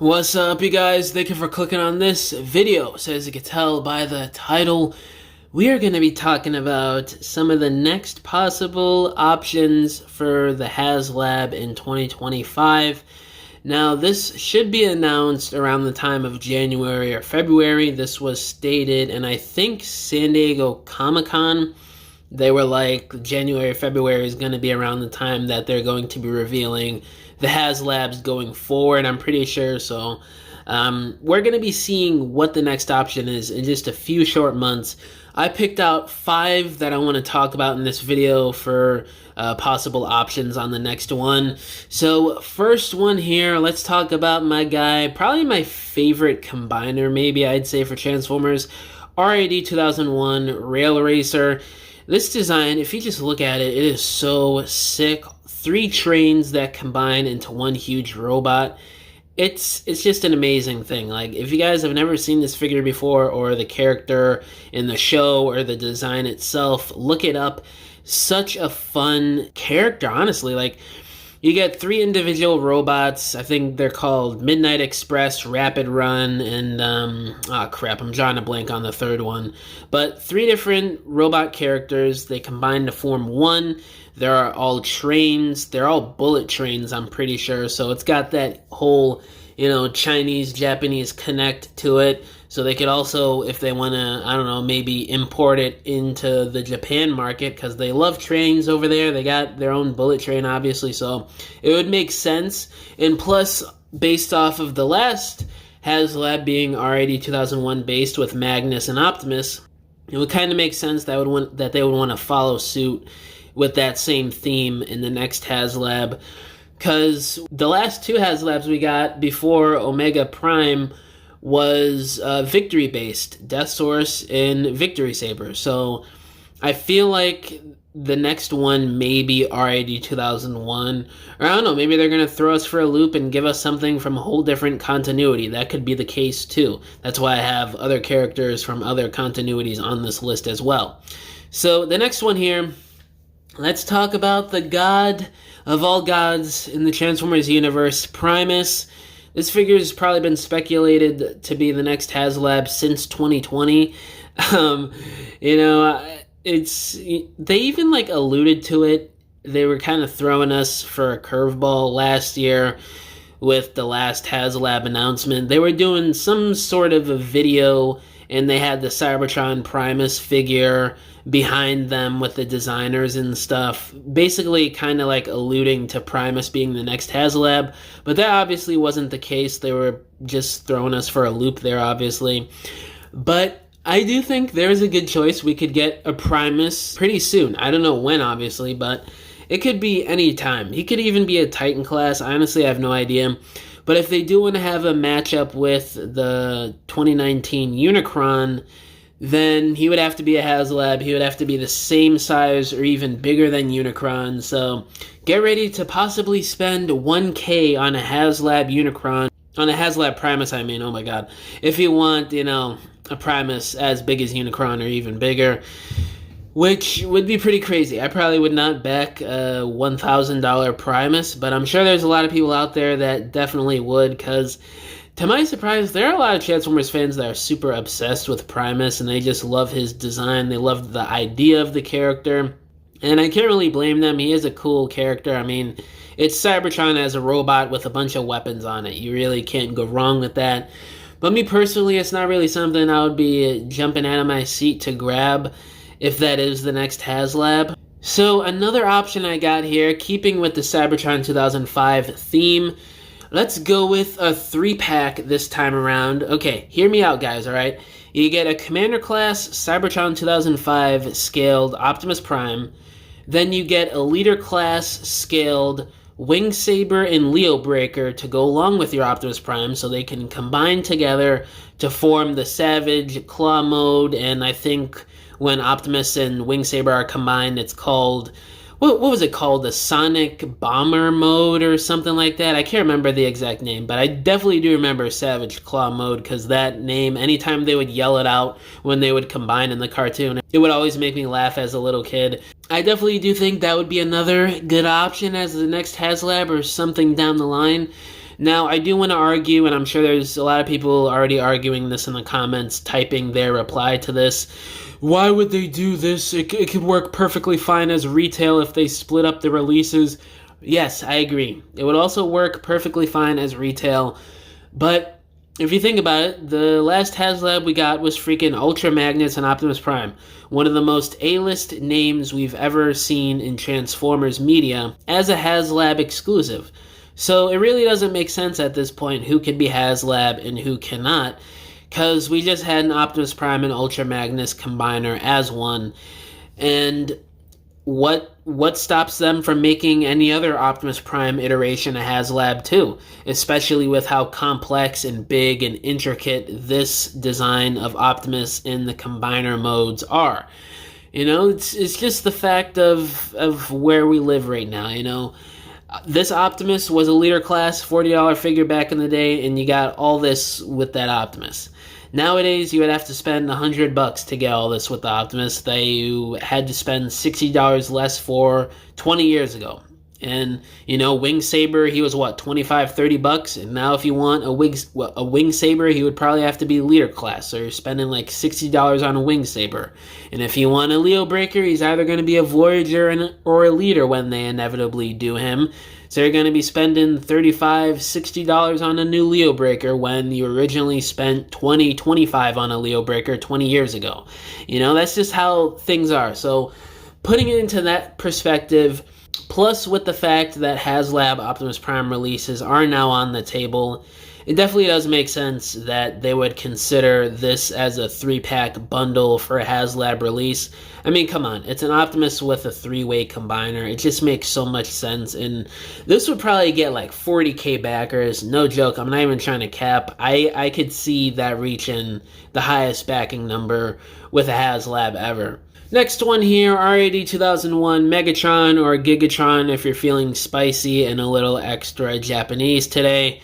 What's up, you guys? Thank you for clicking on this video. So as you can tell by the title, we are going to be talking about some of the next possible options for the Haslab in 2025. Now, this should be announced around the time of January or February. This was stated, and I think San Diego Comic-Con, they were like January, February is going to be around the time that they're going to be revealing the Haslabs going forward, I'm pretty sure. So we're going to be seeing what the next option is in just a few short months. I picked out 5 that I want to talk about in this video for possible options on the next one. So first one here, let's talk about my guy, probably my favorite combiner, maybe I'd say, for Transformers, RAD 2001 Rail Racer. This design, if you just look at it, it is so sick. 3 trains that combine into one huge robot. It's just an amazing thing. Like, if you guys have never seen this figure before, or the character in the show, or the design itself, look it up. Such a fun character, honestly. Like, you get 3 individual robots. I think they're called Midnight Express, Rapid Run, and I'm drawing a blank on the third one. But 3 different robot characters. They combine to form one. They're all trains. They're all bullet trains, I'm pretty sure. So it's got that whole, Chinese, Japanese connect to it. So they could also, if they want to, I don't know, maybe import it into the Japan market, because they love trains over there. They got their own bullet train, obviously. So it would make sense. And plus, based off of the last Haslab being RAD 2001 based with Magnus and Optimus, it would kind of make sense that they would want to follow suit with that same theme in the next Haslab, because the last 2 Haslabs we got before Omega Prime was Victory based, Death Source and Victory Saber. So I feel like the next one may be RAD 2001, or I don't know, maybe they're going to throw us for a loop and give us something from a whole different continuity. That could be the case too. That's why I have other characters from other continuities on this list as well. So the next one here, let's talk about the god of all gods in the Transformers universe, Primus. This figure has probably been speculated to be the next Haslab since 2020. They even alluded to it. They were kind of throwing us for a curveball last year with the last Haslab announcement. They were doing some sort of a video, and they had the Cybertron Primus figure behind them with the designers and stuff, basically kind of alluding to Primus being the next Haslab, but that obviously wasn't the case. They were just throwing us for a loop there, obviously. But I do think there's a good choice. We could get a Primus pretty soon. I don't know when, obviously, but it could be any time. He could even be a Titan class. I honestly have no idea. But if they do want to have a matchup with the 2019 Unicron, then he would have to be a Haslab. He would have to be the same size or even bigger than Unicron. So get ready to possibly spend $1K on a Haslab Unicron, on a Haslab Primus, I mean, oh my god. If you want, a Primus as big as Unicron or even bigger, which would be pretty crazy. I probably would not back a $1,000 Primus, but I'm sure there's a lot of people out there that definitely would, because to my surprise, there are a lot of Transformers fans that are super obsessed with Primus, and they just love his design. They love the idea of the character, and I can't really blame them. He is a cool character. I mean, it's Cybertron as a robot with a bunch of weapons on it. You really can't go wrong with that. But me personally, it's not really something I would be jumping out of my seat to grab if that is the next Haslab. So another option I got here, keeping with the Cybertron 2005 theme, let's go with a 3-pack this time around. Okay, hear me out, guys, alright? You get a Commander Class Cybertron 2005 scaled Optimus Prime. Then you get a Leader Class scaled Wing Saber and Leo Breaker to go along with your Optimus Prime, so they can combine together to form the Savage Claw mode. And I think when Optimus and Wing Saber are combined, it's called, what was it called? The Sonic Bomber mode or something like that? I can't remember the exact name, but I definitely do remember Savage Claw mode, because that name, anytime they would yell it out when they would combine in the cartoon, it would always make me laugh as a little kid. I definitely do think that would be another good option as the next Haslab or something down the line. Now, I do want to argue, and I'm sure there's a lot of people already arguing this in the comments, typing their reply to this. Why would they do this? It could work perfectly fine as retail if they split up the releases. Yes, I agree. It would also work perfectly fine as retail. But if you think about it, the last Haslab we got was freaking Ultra Magnus and Optimus Prime. One of the most A-list names we've ever seen in Transformers media as a Haslab exclusive. So it really doesn't make sense at this point who can be Haslab and who cannot, because we just had an Optimus Prime and Ultra Magnus combiner as one. And what stops them from making any other Optimus Prime iteration a Haslab too, especially with how complex and big and intricate this design of Optimus in the combiner modes are. You know, it's just the fact of where we live right now, you know. This Optimus was a leader class $40 figure back in the day, and you got all this with that Optimus. Nowadays, you would have to spend $100 to get all this with the Optimus that you had to spend $60 less for 20 years ago. And, you know, Wing Saber, he was what, $25-$30? And now if you want a Wing Saber, he would probably have to be leader class. So you're spending like $60 on a Wing Saber. And if you want a Leo Breaker, he's either going to be a Voyager or a leader when they inevitably do him. So you're going to be spending $35-$60 on a new Leo Breaker when you originally spent $20-$25 on a Leo Breaker 20 years ago. You know, that's just how things are. So putting it into that perspective, plus with the fact that Haslab Optimus Prime releases are now on the table, it definitely does make sense that they would consider this as a 3-pack bundle for a Haslab release. I mean, come on, it's an Optimus with a 3-way combiner. It just makes so much sense, and this would probably get like 40k backers. No joke, I'm not even trying to cap. I could see that reaching the highest backing number with a Haslab ever. Next one here, R80 2001 Megatron or Gigatron if you're feeling spicy and a little extra Japanese today.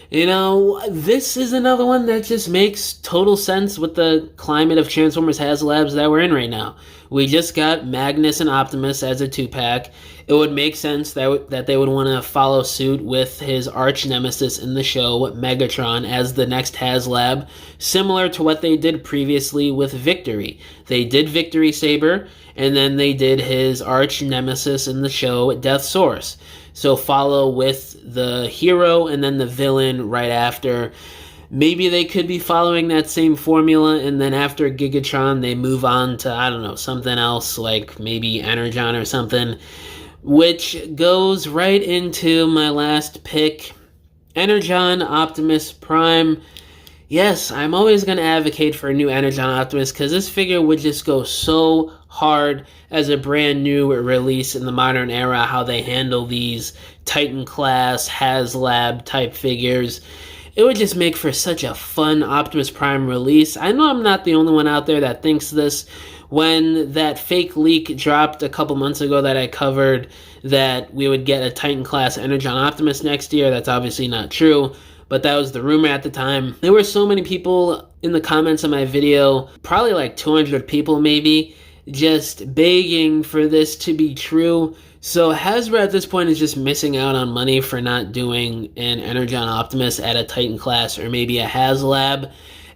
You know, this is another one that just makes total sense with the climate of Transformers Haslabs that we're in right now. We just got Magnus and Optimus as a 2-pack. It would make sense that they would want to follow suit with his arch nemesis in the show, Megatron, as the next Haslab, similar to what they did previously with Victory. They did Victory Saber, and then they did his arch nemesis in the show, Death Source. So follow with the hero and then the villain right after. Maybe they could be following that same formula, and then after Gigatron, they move on to, I don't know, something else, like maybe Energon or something, which goes right into my last pick, Energon Optimus Prime. Yes, I'm always going to advocate for a new Energon Optimus because this figure would just go so hard as a brand new release in the modern era, how they handle these Titan class, Haslab type figures. It would just make for such a fun Optimus Prime release. I know I'm not the only one out there that thinks this. When that fake leak dropped a couple months ago that I covered that we would get a Titan class Energon Optimus next year, that's obviously not true. But that was the rumor at the time. There were so many people in the comments of my video, probably like 200 people maybe, just begging for this to be true. So Hasbro at this point is just missing out on money for not doing an Energon Optimus at a Titan class or maybe a Haslab.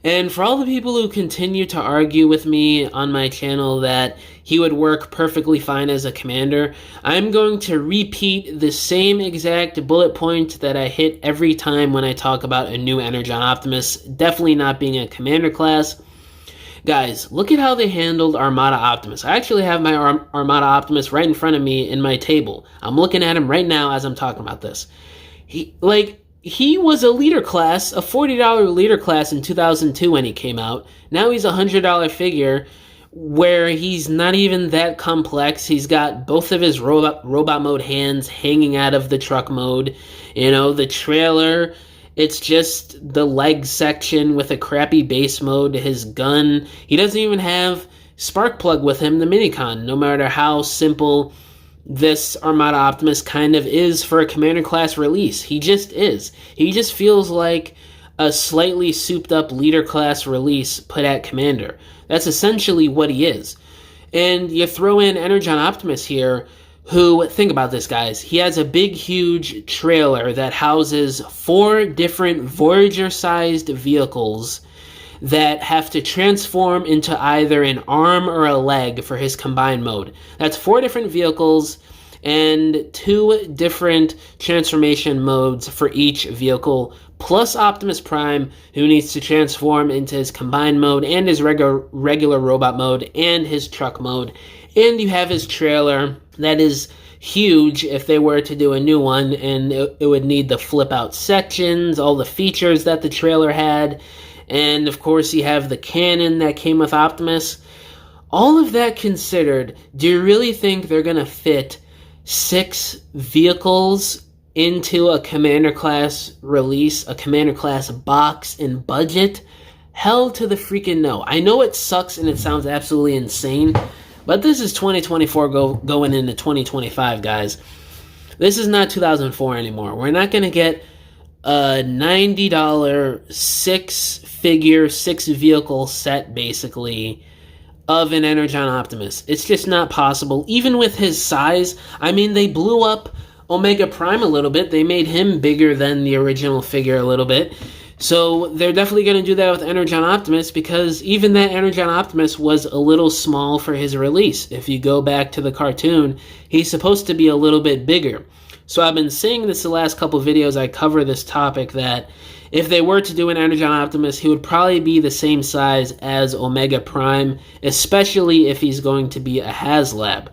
And for all the people who continue to argue with me on my channel that he would work perfectly fine as a commander, I'm going to repeat the same exact bullet point that I hit every time when I talk about a new Energon Optimus definitely not being a commander class. Guys, look at how they handled Armada Optimus. I actually have my Armada Optimus right in front of me in my table. I'm looking at him right now as I'm talking about this. He was a leader class, a $40 leader class in 2002 when he came out. Now he's a $100 figure where he's not even that complex. He's got both of his robot mode hands hanging out of the truck mode. You know, the trailer, it's just the leg section with a crappy base mode. His gun, he doesn't even have spark plug with him, the minicon, no matter how simple this Armada Optimus kind of is for a commander class release. He just is. He just feels like a slightly souped up leader class release put at commander. That's essentially what he is. And you throw in Energon Optimus here, who, think about this, guys, he has a big, huge trailer that houses 4 different Voyager-sized vehicles that have to transform into either an arm or a leg for his combined mode. That's 4 different vehicles and 2 different transformation modes for each vehicle, plus Optimus Prime, who needs to transform into his combined mode and his regular robot mode and his truck mode. And you have his trailer that is huge if they were to do a new one, and it would need the flip out sections, all the features that the trailer had, and of course you have the cannon that came with Optimus. All of that considered, do you really think they're going to fit 6 vehicles into a Commander Class release, a Commander Class box in budget? Hell to the freaking no. I know it sucks and it sounds absolutely insane, but this is 2024 going into 2025, guys. This is not 2004 anymore. We're not going to get a $90 6-figure, 6-vehicle set, basically, of an Energon Optimus. It's just not possible. Even with his size, I mean, they blew up Omega Prime a little bit. They made him bigger than the original figure a little bit. So they're definitely going to do that with Energon Optimus, because even that Energon Optimus was a little small for his release. If you go back to the cartoon, he's supposed to be a little bit bigger. So I've been saying this the last couple videos I cover this topic, that if they were to do an Energon Optimus, he would probably be the same size as Omega Prime, especially if he's going to be a Haslab.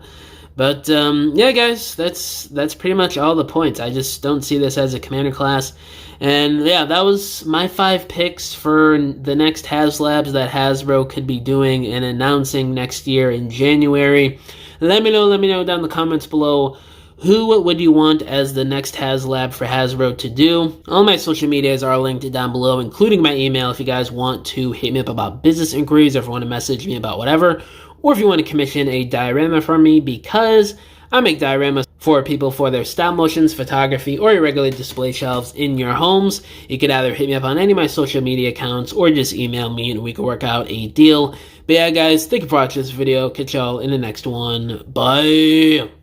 But yeah, guys, that's pretty much all the points. I just don't see this as a Commander Class. And yeah, that was my 5 picks for the next Haslabs that Hasbro could be doing and announcing next year in January. Let me know down in the comments below, who would you want as the next Haslab for Hasbro to do? All my social medias are linked down below, including my email if you guys want to hit me up about business inquiries, or if you want to message me about whatever, or if you want to commission a diorama from me, because I make dioramas for people for their stop motions, photography, or irregular display shelves in your homes. You could either hit me up on any of my social media accounts or just email me and we can work out a deal. But yeah, guys, thank you for watching this video. Catch y'all in the next one. Bye!